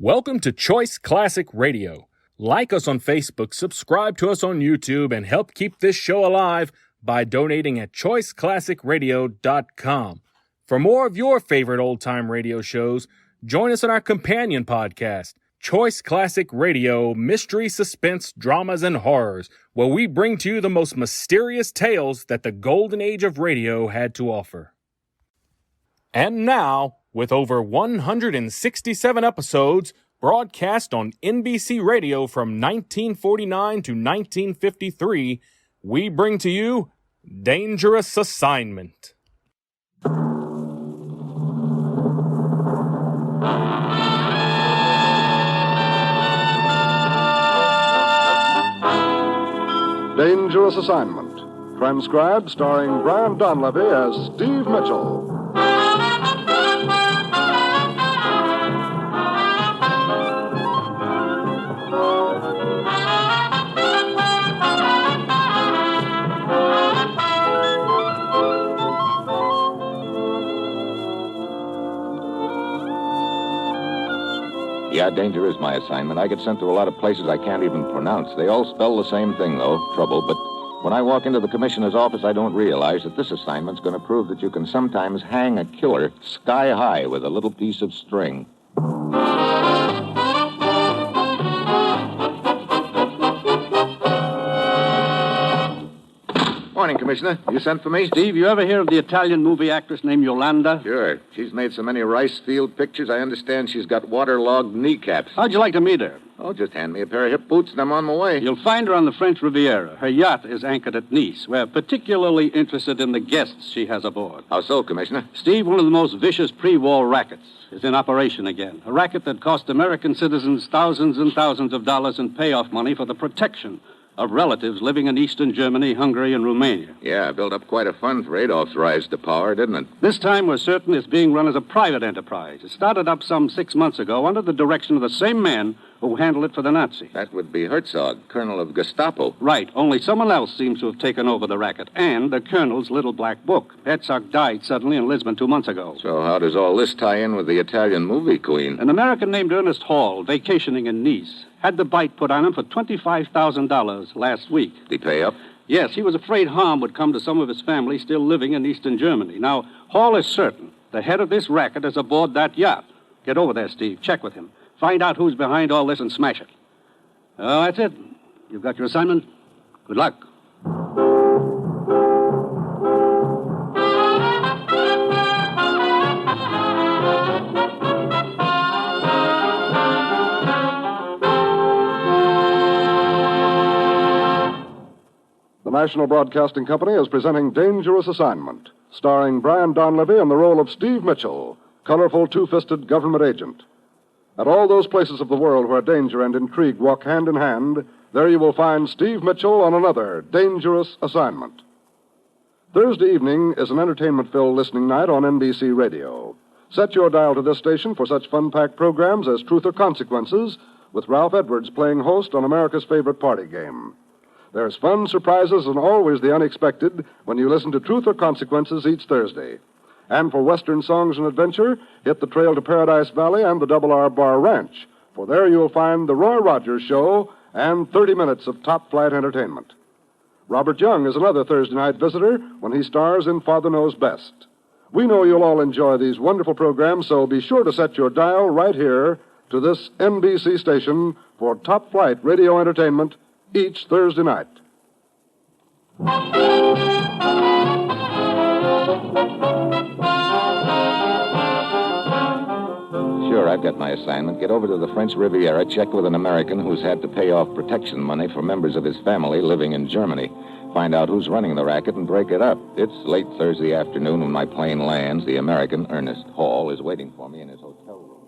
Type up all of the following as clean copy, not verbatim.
Welcome to Choice Classic Radio. Like us on Facebook, subscribe to us on YouTube, and help keep this show alive by donating at choiceclassicradio.com. For more of your favorite old-time radio shows, join us on our companion podcast, Choice Classic Radio, Mystery, Suspense, Dramas, and Horrors, where we bring to you the most mysterious tales that the golden age of radio had to offer. And now, with over 167 episodes broadcast on NBC Radio from 1949 to 1953, we bring to you Dangerous Assignment. Dangerous Assignment, transcribed starring Brian Donlevy as Steve Mitchell. Yeah, danger is my assignment. I get sent to a lot of places I can't even pronounce. They all spell the same thing, though, trouble. But when I walk into the commissioner's office, I don't realize that this assignment's going to prove that you can sometimes hang a killer sky high with a little piece of string. Morning, Commissioner. You sent for me? Steve, you ever hear of the Italian movie actress named Yolanda? Sure. She's made so many rice field pictures, I understand she's got waterlogged kneecaps. How'd you like to meet her? Oh, just hand me a pair of hip boots and I'm on my way. You'll find her on the French Riviera. Her yacht is anchored at Nice. We're particularly interested in the guests she has aboard. How so, Commissioner? Steve, one of the most vicious pre-war rackets is in operation again. A racket that cost American citizens thousands and thousands of dollars in payoff money for the protection of relatives living in Eastern Germany, Hungary, and Romania. Yeah, built up quite a fund for Adolf's rise to power, didn't it? This time we're certain it's being run as a private enterprise. It started up some 6 months ago under the direction of the same man who handled it for the Nazis. That would be Herzog, colonel of Gestapo. Right, only someone else seems to have taken over the racket, and the colonel's little black book. Herzog died suddenly in Lisbon 2 months ago. So how does all this tie in with the Italian movie queen? An American named Ernest Hall, vacationing in Nice, had the bite put on him for $25,000 last week. Did he pay up? Yes, he was afraid harm would come to some of his family still living in Eastern Germany. Now, Hall is certain the head of this racket is aboard that yacht. Get over there, Steve. Check with him. Find out who's behind all this and smash it. Oh, that's it. You've got your assignment. Good luck. The National Broadcasting Company is presenting Dangerous Assignment, starring Brian Donlevy in the role of Steve Mitchell, colorful two-fisted government agent. At all those places of the world where danger and intrigue walk hand in hand, there you will find Steve Mitchell on another Dangerous Assignment. Thursday evening is an entertainment-filled listening night on NBC Radio. Set your dial to this station for such fun-packed programs as Truth or Consequences, with Ralph Edwards playing host on America's favorite party game. There's fun, surprises, and always the unexpected when you listen to Truth or Consequences each Thursday. And for Western songs and adventure, hit the trail to Paradise Valley and the Double R Bar Ranch, for there you'll find the Roy Rogers Show and 30 minutes of top-flight entertainment. Robert Young is another Thursday night visitor when he stars in Father Knows Best. We know you'll all enjoy these wonderful programs, so be sure to set your dial right here to this NBC station for top-flight radio entertainment each Thursday night. Sure, I've got my assignment. Get over to the French Riviera, check with an American who's had to pay off protection money for members of his family living in Germany. Find out who's running the racket and break it up. It's late Thursday afternoon when my plane lands. The American, Ernest Hall, is waiting for me in his hotel room.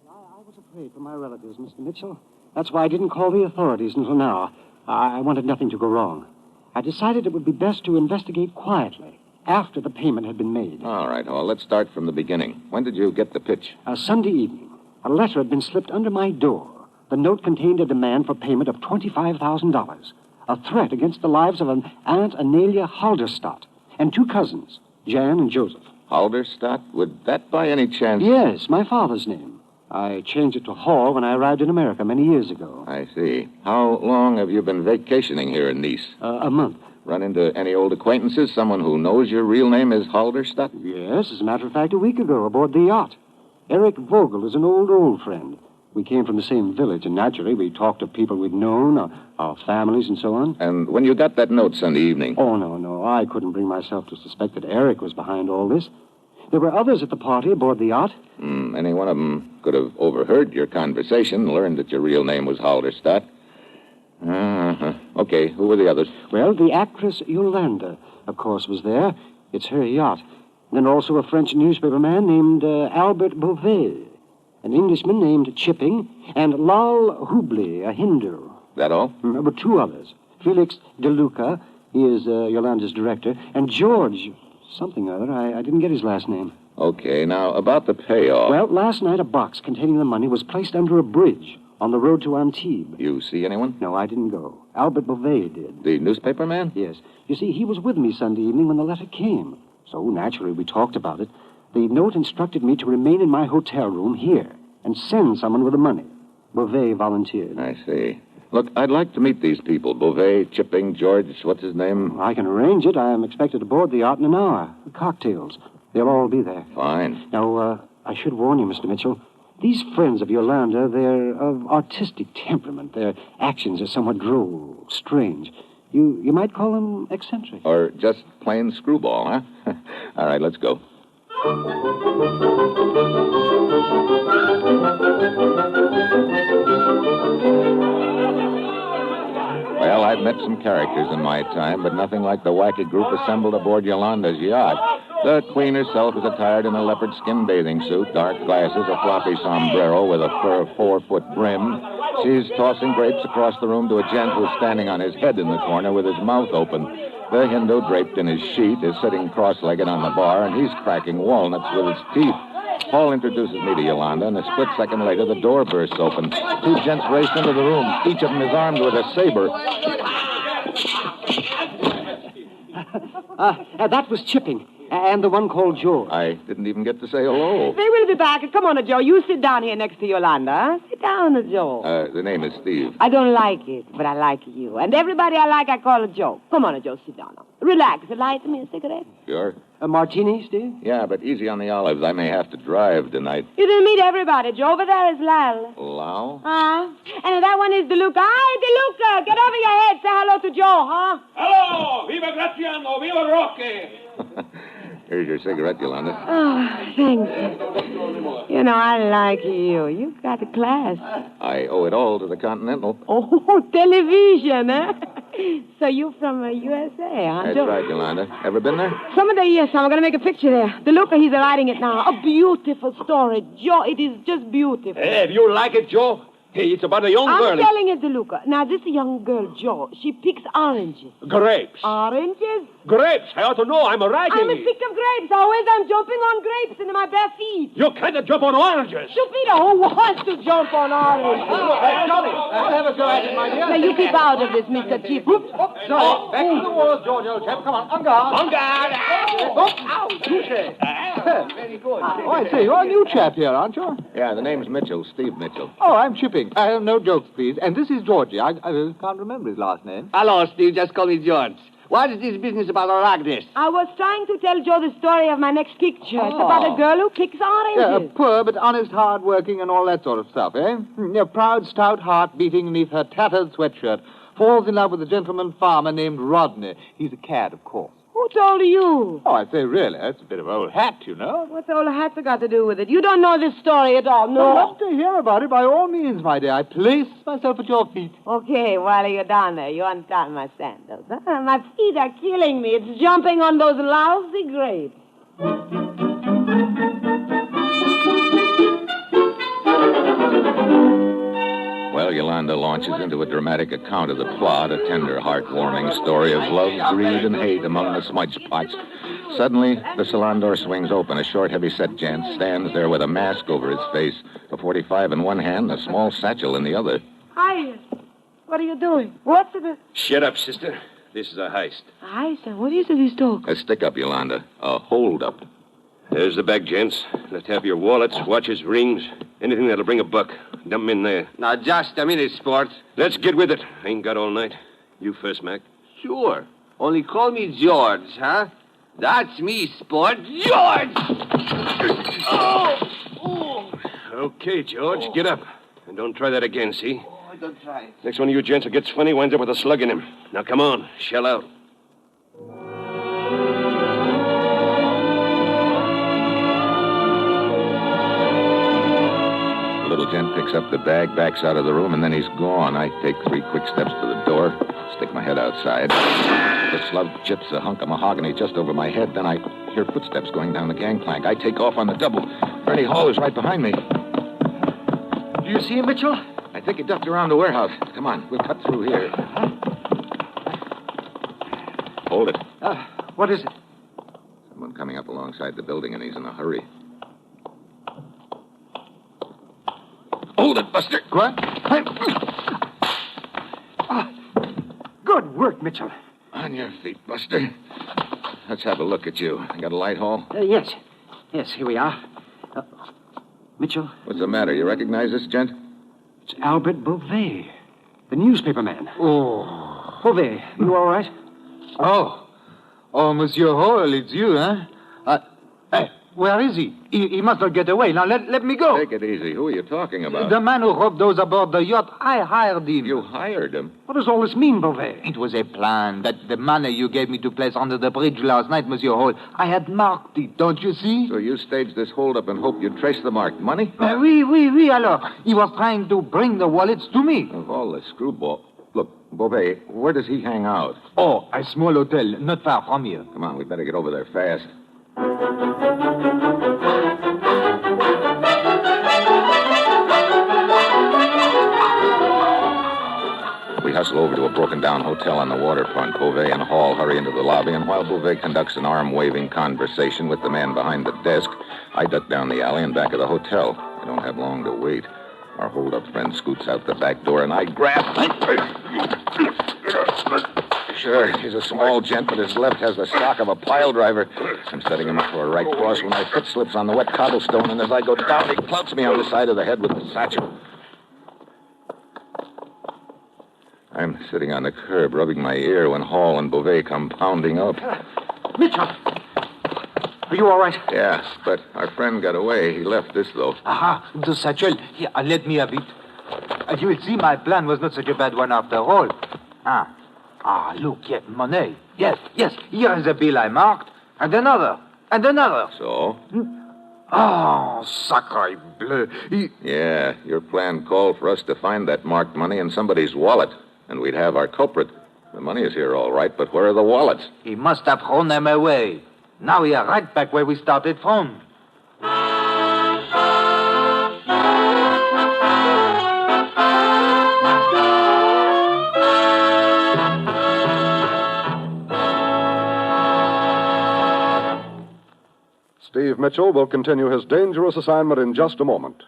I was afraid for my relatives, Mr. Mitchell. That's why I didn't call the authorities until now. I wanted nothing to go wrong. I decided it would be best to investigate quietly after the payment had been made. All right, Hall, let's start from the beginning. When did you get the pitch? Sunday evening. A letter had been slipped under my door. The note contained a demand for payment of $25,000. A threat against the lives of an Aunt Anelia Halderstadt and two cousins, Jan and Joseph. Halderstadt? Would that by any chance... Yes, my father's name. I changed it to Hall when I arrived in America many years ago. I see. How long have you been vacationing here in Nice? A month. Run into any old acquaintances? Someone who knows your real name is Halderstadt? Yes, as a matter of fact, a week ago aboard the yacht. Eric Vogel is an old friend. We came from the same village, and naturally we talked to people we'd known, our families and so on. And when you got that note Sunday evening? Oh, no. I couldn't bring myself to suspect that Eric was behind all this. There were others at the party aboard the yacht. Any one of them could have overheard your conversation, learned that your real name was Halderstadt. Okay, who were the others? Well, the actress Yolanda, of course, was there. It's her yacht. Then also a French newspaper man named Albert Beauvais, an Englishman named Chipping, and Lal Hubli, a Hindu. That all? There were two others. Felix De Luca, he is Yolanda's director, and George something or other. I didn't get his last name. Okay, now, about the payoff. Well, last night a box containing the money was placed under a bridge on the road to Antibes. You see anyone? No, I didn't go. Albert Beauvais did. The newspaper man? Yes. You see, he was with me Sunday evening when the letter came. So, naturally, we talked about it. The note instructed me to remain in my hotel room here and send someone with the money. Beauvais volunteered. I see. Look, I'd like to meet these people. Beauvais, Chipping, George, what's his name? I can arrange it. I am expected aboard the yacht in an hour. Cocktails. They'll all be there. Fine. Now, I should warn you, Mr. Mitchell. These friends of Yolanda, they're of artistic temperament. Their actions are somewhat droll, strange. You might call them eccentric. Or just plain screwball, huh? All right, let's go. Well, I've met some characters in my time, but nothing like the wacky group assembled aboard Yolanda's yacht. The queen herself is attired in a leopard skin bathing suit, dark glasses, a floppy sombrero with a fur 4-foot brim. She's tossing grapes across the room to a gent who's standing on his head in the corner with his mouth open. The Hindu, draped in his sheet, is sitting cross-legged on the bar, and he's cracking walnuts with his teeth. Paul introduces me to Yolanda, and a split second later, the door bursts open. Two gents race into the room. Each of them is armed with a saber. That was Chipping, and the one called George. I didn't even get to say hello. They will be back. Come on, Joe. You sit down here next to Yolanda. Sit down, Joe. The name is Steve. I don't like it, but I like you. And everybody I like, I call a Joe. Come on, Joe. Sit down now. Relax. Light me a cigarette. Sure. A martini, Steve? Yeah, but easy on the olives. I may have to drive tonight. You didn't meet everybody, Joe. Over there is Lal. Lal? And that one is DeLuca. Hi, DeLuca. Get over your head. Say hello to Joe, huh? Hello! Viva Graziano! Viva Rocky! Here's your cigarette, Yolanda. Oh, thanks. You know, I like you. You've got a class. I owe it all to the Continental. Oh, television, huh? So you're from USA, huh, That's Joe? right, Yolanda. Ever been there? Some of the years, I'm going to make a picture there. DeLuca, he's writing it now. A beautiful story, Joe. It is just beautiful. Hey, if you like it, Joe. Hey, it's about a young I'm girl. telling you, DeLuca. Now, this young girl, Joe, she picks oranges. Grapes. Oranges? Grapes. I ought to know. I'm writing I'm it. sick of grapes. Always I'm jumping on grapes in my bare feet. You can't jump on oranges. Stupid, who wants to jump on oranges? Johnny, I'll have a go at it, my dear. Now, you keep out of this, Mr. Chip. Sorry. Back to the walls, George, old chap. Come on. On guard. On guard. Ow. Touche. Very good. Oh, I say, you're a new chap here, aren't you? Yeah, the name's Mitchell, Steve Mitchell. Oh, I'm Chipping. No jokes, please. And this is Georgie. I can't remember his last name. Hello, Steve. Just call me George. What is this business about Aragnes? I was trying to tell Joe the story of my next picture. It's about a girl who picks oranges. Poor but honest, hard-working and all that sort of stuff, eh? A proud, stout heart beating beneath her tattered sweatshirt. Falls in love with a gentleman farmer named Rodney. He's a cad, of course. Who told you? Oh, I say, really, that's a bit of old hat, you know. What's old hat got to do with it? You don't know this story at all, no? I'd love to hear about it, by all means, my dear. I place myself at your feet. Okay, while you're down there, you untie my sandals. My feet are killing me. It's jumping on those lousy grapes. Well, Yolanda launches into a dramatic account of the plot, a tender, heartwarming story of love, greed, and hate among the smudge pots. Suddenly, the salon door swings open. A short, heavy-set gent stands there with a mask over his face, a .45 in one hand, a small satchel in the other. Hi. What are you doing? What's it? Shut up, sister. This is a heist. Hi, sir. What is it he's talking? A stick-up, Yolanda. A hold-up. There's the bag, gents. Let's have your wallets, watches, rings, anything that'll bring a buck. Dump 'em in there. Now, just a minute, sport. Let's get with it. I ain't got all night. You first, Mac. Sure. Only call me George, huh? That's me, sport. George! Okay, George, get up. And don't try that again, see? Oh, don't try. Next one of you gents who gets funny winds up with a slug in him. Now, come on. Shell out. The little gent picks up the bag, backs out of the room, and then he's gone. I take 3 quick steps to the door, stick my head outside. The slug chips a hunk of mahogany just over my head. Then I hear footsteps going down the gangplank. I take off on the double. Ernie Hall is right behind me. Do you see him, Mitchell? I think he ducked around the warehouse. Come on, we'll cut through here. Hold it. What is it? Someone coming up alongside the building, and he's in a hurry. Hold it, Buster. What? Good work, Mitchell. On your feet, Buster. Let's have a look at you. Got a light, Hall? Yes. Yes, here we are. Mitchell? What's the matter? You recognize this gent? It's Albert Beauvais, the newspaper man. Oh. Beauvais, you all right? Oh, Monsieur Hall, it's you, huh? Hey, where is he? He must not get away. Now, let me go. Take it easy. Who are you talking about? The man who robbed those aboard the yacht, I hired him. You hired him? What does all this mean, Beauvais? It was a plan that the money you gave me to place under the bridge last night, Monsieur Hall, I had marked it, don't you see? So you staged this holdup and hoped you'd trace the marked money? Oui, alors. He was trying to bring the wallets to me. Of all the screwball... Look, Beauvais, where does he hang out? Oh, a small hotel, not far from here. Come on, we better get over there fast. We hustle over to a broken-down hotel on the waterfront. Beauvais and Hall hurry into the lobby, and while Beauvais conducts an arm-waving conversation with the man behind the desk, I duck down the alley and back of the hotel. I don't have long to wait. Our hold-up friend scoots out the back door, and I grab... Sure, he's a small gent, but his left has the stock of a pile driver. I'm setting him up for a right cross when my foot slips on the wet cobblestone, and as I go down, he clouts me on the side of the head with the satchel. I'm sitting on the curb, rubbing my ear, when Hall and Beauvais come pounding up. Mitchell! Are you all right? Yeah, but our friend got away. He left this, though. Aha, the satchel. Here, let me have it. You will see my plan was not such a bad one after all. Look, yes, money. Yes, here is a bill I marked. And another. So? Oh, sacre bleu. Yeah, your plan called for us to find that marked money in somebody's wallet, and we'd have our culprit. The money is here, all right, but where are the wallets? He must have thrown them away. Now we are right back where we started from. Steve Mitchell will continue his dangerous assignment in just a moment.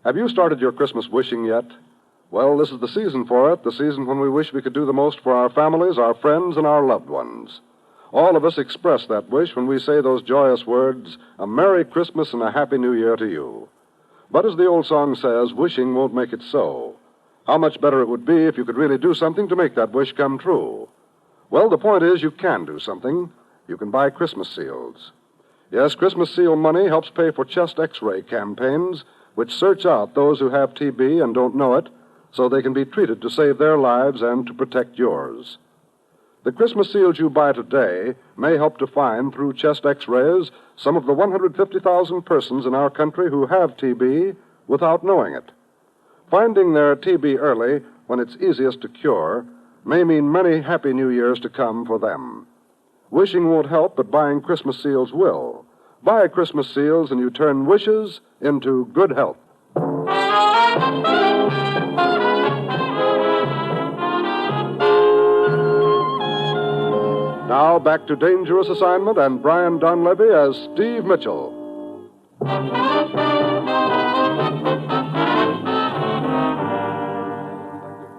Have you started your Christmas wishing yet? Well, this is the season for it, the season when we wish we could do the most for our families, our friends, and our loved ones. All of us express that wish when we say those joyous words, a Merry Christmas and a Happy New Year to you. But as the old song says, wishing won't make it so. How much better it would be if you could really do something to make that wish come true. Well, the point is you can do something. You can buy Christmas seals. Yes, Christmas seal money helps pay for chest X-ray campaigns, which search out those who have TB and don't know it, so they can be treated to save their lives and to protect yours. The Christmas seals you buy today may help to find, through chest X-rays, some of the 150,000 persons in our country who have TB without knowing it. Finding their TB early, when it's easiest to cure, may mean many happy New Years to come for them. Wishing won't help, but buying Christmas seals will. Buy Christmas seals and you turn wishes into good health. Now back to Dangerous Assignment and Brian Donlevy as Steve Mitchell. Your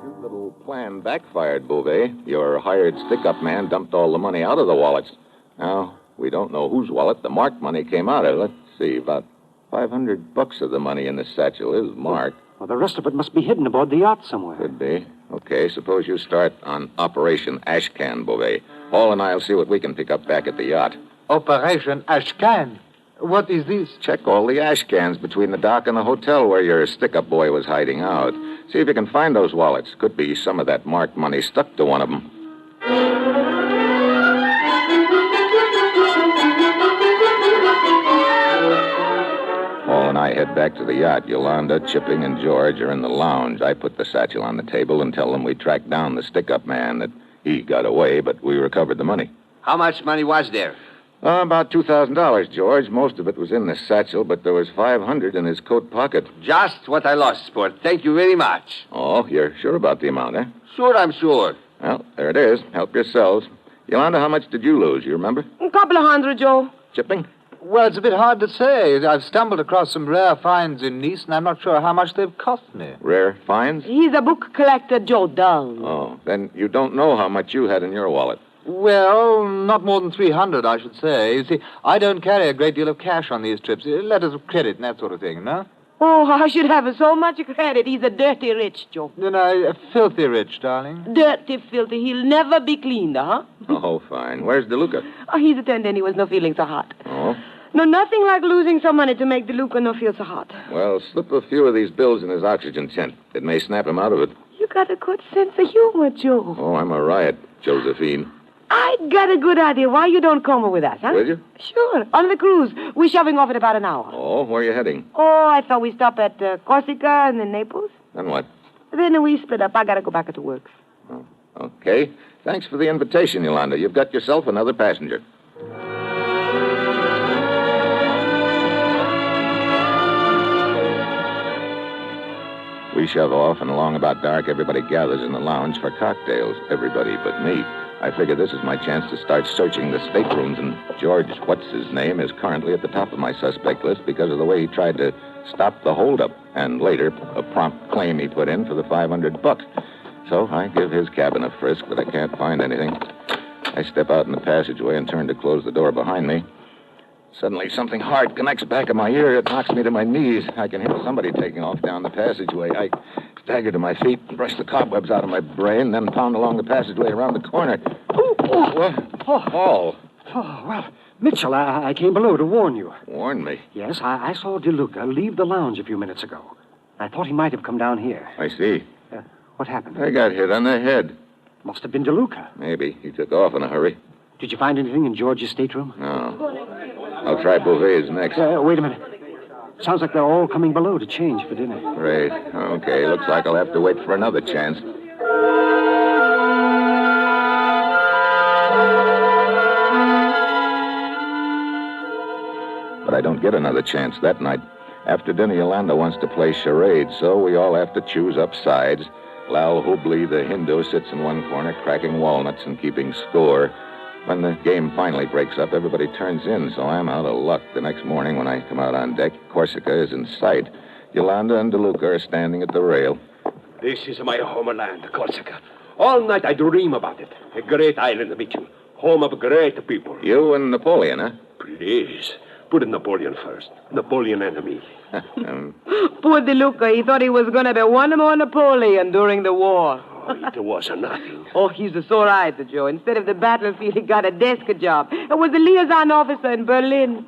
cute little plan backfired, Beauvais. Your hired stick-up man dumped all the money out of the wallets. Now, We don't know whose wallet the marked money came out of. Let's see, about $500 of the money in the satchel is marked. Well, the rest of it must be hidden aboard the yacht somewhere. Could be. Okay, suppose you start on Operation Ashcan, Beauvais. Hall and I'll see what we can pick up back at the yacht. Operation Ashcan. What is this? Check all the ash cans between the dock and the hotel where your stick-up boy was hiding out. See if you can find those wallets. Could be some of that marked money stuck to one of them. Hall and I head back to the yacht. Yolanda, Chipping, and George are in the lounge. I put the satchel on the table and tell them we tracked down the stick-up man, that he got away, but we recovered the money. How much money was there? About $2,000, George. Most of it was in the satchel, but there was $500 in his coat pocket. Just what I lost, Sport. Thank you very much. Oh, you're sure about the amount, eh? Sure, I'm sure. Well, there it is. Help yourselves. Yolanda, how much did you lose? You remember? A couple of hundred, Joe. Chipping? Well, it's a bit hard to say. I've stumbled across some rare finds in Nice, and I'm not sure how much they've cost me. Rare finds? He's a book collector, Joe Dull. Oh, then you don't know how much you had in your wallet. Well, not more than 300, I should say. You see, I don't carry a great deal of cash on these trips. Letters of credit and that sort of thing, no? Oh, I should have so much credit. He's a dirty rich, Joe. Filthy rich, darling. Dirty, filthy. He'll never be cleaned, huh? Oh, fine. Where's DeLuca? Oh, he's attending. He was no feeling so hot. Oh? No, nothing like losing some money to make DeLuca no feel so hot. Well, slip a few of these bills in his oxygen tent. It may snap him out of it. You got a good sense of humor, Joe. Oh, I'm a riot, Josephine. I got a good idea why you don't come with us, huh? Will you? Sure. On the cruise. We're shoving off in about an hour. Oh, where are you heading? Oh, I thought we'd stop at Corsica and then Naples. Then what? Then we split up. I got to go back to work. Oh, okay. Thanks for the invitation, Yolanda. You've got yourself another passenger. We shove off, and along about dark, everybody gathers in the lounge for cocktails. Everybody but me. I figure this is my chance to start searching the staterooms, and George What's-His-Name is currently at the top of my suspect list because of the way he tried to stop the holdup, and later, a prompt claim he put in for the $500. So I give his cabin a frisk, but I can't find anything. I step out in the passageway and turn to close the door behind me. Suddenly, something hard connects back of my ear. It knocks me to my knees. I can hear somebody taking off down the passageway. I stagger to my feet and brush the cobwebs out of my brain, then pound along the passageway around the corner. What? Paul. Oh, well, Mitchell, I came below to warn you. Warn me? Yes, I saw DeLuca leave the lounge a few minutes ago. I thought he might have come down here. I see. What happened? I got hit on the head. Must have been DeLuca. Maybe. He took off in a hurry. Did you find anything in George's stateroom? No. I'll try Beauvais next. Wait a minute. Sounds like they're all coming below to change for dinner. Great. Okay, looks like I'll have to wait for another chance. But I don't get another chance that night. After dinner, Yolanda wants to play charades, so we all have to choose up sides. Lal Hubli, the Hindu, sits in one corner, cracking walnuts and keeping score. When the game finally breaks up, everybody turns in, so I'm out of luck. The next morning, when I come out on deck, Corsica is in sight. Yolanda and DeLuca are standing at the rail. This is my homeland, Corsica. All night I dream about it. A great island, Mitchell. Home of great people. You and Napoleon, huh? Please. Put Napoleon first. Napoleon enemy. Poor DeLuca. He thought he was going to be one more Napoleon during the war. It was nothing. Oh, he's a sore eyed, Joe. Instead of the battlefield, he got a desk job. It was a liaison officer in Berlin.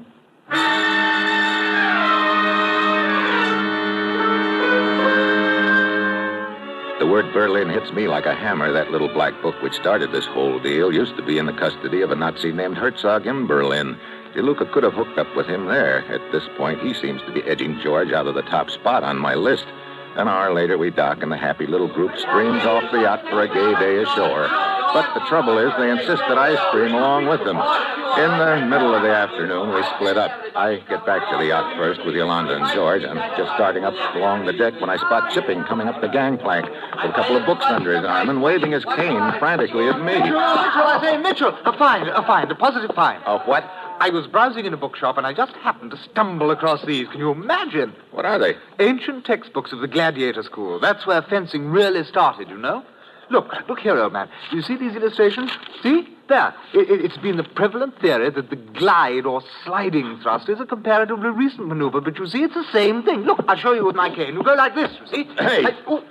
The word Berlin hits me like a hammer. That little black book which started this whole deal used to be in the custody of a Nazi named Herzog in Berlin. DeLuca could have hooked up with him there. At this point, he seems to be edging George out of the top spot on my list. An hour later, we dock, and the happy little group streams off the yacht for a gay day ashore. But the trouble is, they insist that I stream along with them. In the middle of the afternoon, we split up. I get back to the yacht first with Yolanda and George. I'm just starting up along the deck when I spot Chipping coming up the gangplank with a couple of books under his arm and waving his cane frantically at me. Mitchell, I say, Mitchell, a find, a positive find. Of what? I was browsing in a bookshop, and I just happened to stumble across these. Can you imagine? What are they? Ancient textbooks of the gladiator school. That's where fencing really started, you know? Look here, old man. Do you see these illustrations? See? There. It's been the prevalent theory that the glide or sliding thrust is a comparatively recent maneuver, but you see, it's the same thing. Look, I'll show you with my cane. You go like this, you see? Hey!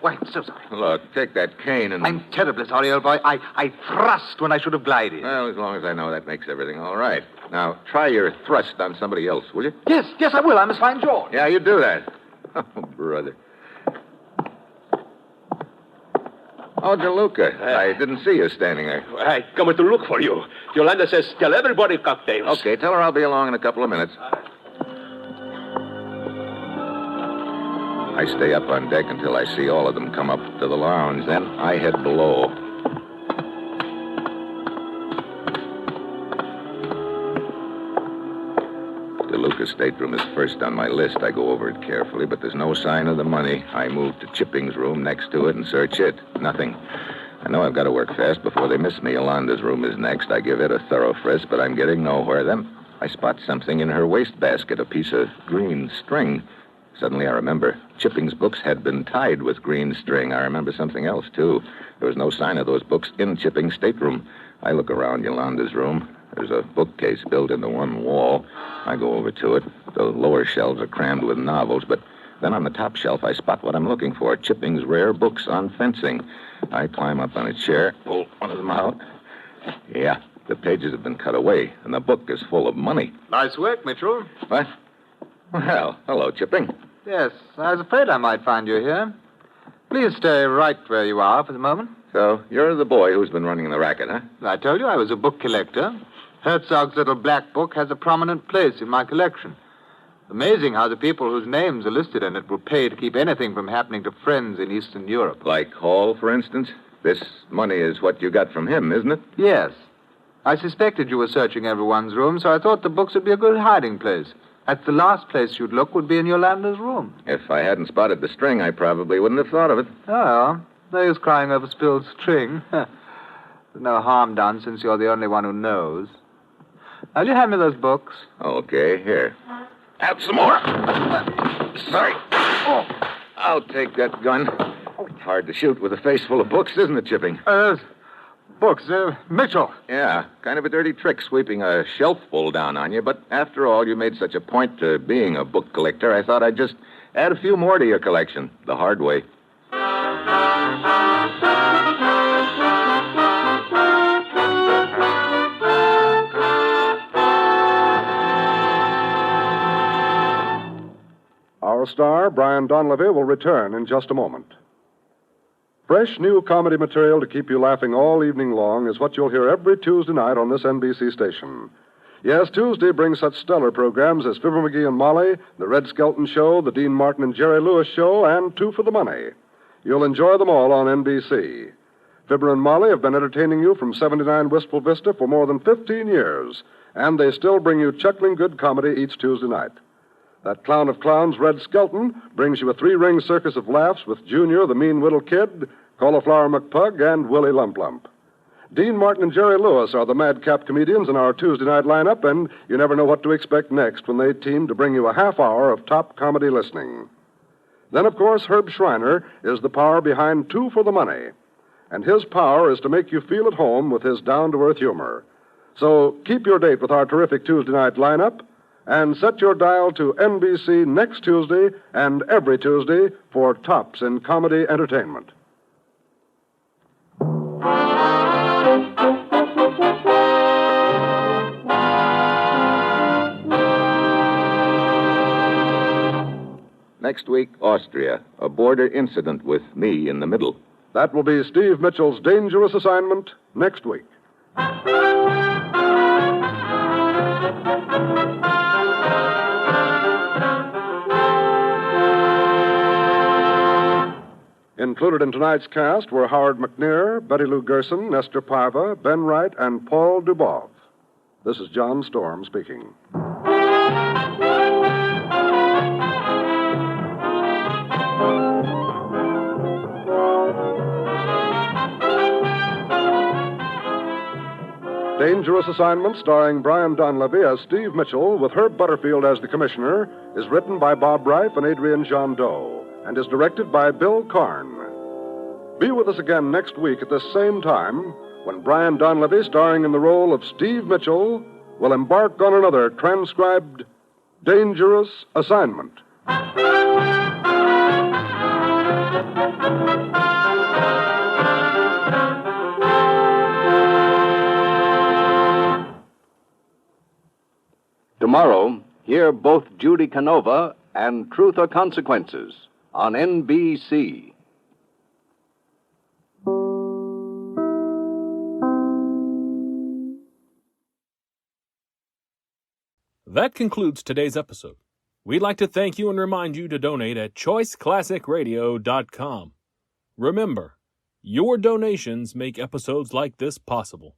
I'm so sorry. Look, take that cane and... I'm terribly sorry, old boy. I thrust when I should have glided. Well, as long as I know that makes everything all right. Now, try your thrust on somebody else, will you? Yes, I will. I must find George. Yeah, you do that. Oh, brother. Oh, DeLuca, I didn't see you standing there. I come to look for you. Yolanda says, tell everybody cocktails. Okay, tell her I'll be along in a couple of minutes. I stay up on deck until I see all of them come up to the lounge. Then I head below. DeLuca's stateroom is first on my list. I go over it carefully, but there's no sign of the money. I move to Chipping's room next to it and search it. Nothing. I know I've got to work fast before they miss me. Yolanda's room is next. I give it a thorough frisk, but I'm getting nowhere. Then I spot something in her wastebasket, a piece of green string. Suddenly I remember Chipping's books had been tied with green string. I remember something else, too. There was no sign of those books in Chipping's stateroom. I look around Yolanda's room. There's a bookcase built into one wall. I go over to it. The lower shelves are crammed with novels, but then on the top shelf I spot what I'm looking for, Chipping's rare books on fencing. I climb up on a chair, pull one of them out. Yeah, the pages have been cut away, and the book is full of money. Nice work, Mitchell. What? Well, hello, Chipping. Yes, I was afraid I might find you here. Please stay right where you are for the moment. So, you're the boy who's been running the racket, huh? I told you I was a book collector. Herzog's little black book has a prominent place in my collection. Amazing how the people whose names are listed in it will pay to keep anything from happening to friends in Eastern Europe. Like Hall, for instance? This money is what you got from him, isn't it? Yes. I suspected you were searching everyone's room, so I thought the books would be a good hiding place. That's the last place you'd look would be in Yolanda's room. If I hadn't spotted the string, I probably wouldn't have thought of it. Oh, no use crying over spilled string. There's no harm done since you're the only one who knows. Now, you hand me those books? Okay, here. Have some more. Sorry. Oh, I'll take that gun. It's hard to shoot with a face full of books, isn't it, Chipping? Books, Mitchell. Yeah, kind of a dirty trick sweeping a shelf full down on you, but after all, you made such a point to being a book collector, I thought I'd just add a few more to your collection, the hard way. Our star, Brian Donlevy, will return in just a moment. Fresh new comedy material to keep you laughing all evening long is what you'll hear every Tuesday night on this NBC station. Yes, Tuesday brings such stellar programs as Fibber McGee and Molly, The Red Skelton Show, The Dean Martin and Jerry Lewis Show, and Two for the Money. You'll enjoy them all on NBC. Fibber and Molly have been entertaining you from 79 Wistful Vista for more than 15 years, and they still bring you chuckling good comedy each Tuesday night. That clown of clowns, Red Skelton, brings you a three-ring circus of laughs with Junior, the mean little kid, Cauliflower McPug, and Willie Lump Lump. Dean Martin and Jerry Lewis are the madcap comedians in our Tuesday night lineup, and you never know what to expect next when they team to bring you a half hour of top comedy listening. Then, of course, Herb Schreiner is the power behind Two for the Money, and his power is to make you feel at home with his down-to-earth humor. So keep your date with our terrific Tuesday night lineup, and set your dial to NBC next Tuesday and every Tuesday for tops in comedy entertainment. Next week, Austria, a border incident with me in the middle. That will be Steve Mitchell's dangerous assignment next week. Included in tonight's cast were Howard McNear, Betty Lou Gerson, Nestor Parva, Ben Wright, and Paul Dubov. This is John Storm speaking. Dangerous Assignment, starring Brian Donlevy as Steve Mitchell, with Herb Butterfield as the commissioner, is written by Bob Reif and Adrian John Doe, and is directed by Bill Karn. Be with us again next week at this same time when Brian Donlevy, starring in the role of Steve Mitchell, will embark on another transcribed Dangerous Assignment. Tomorrow, hear both Judy Canova and Truth or Consequences on NBC. That concludes today's episode. We'd like to thank you and remind you to donate at choiceclassicradio.com. Remember, your donations make episodes like this possible.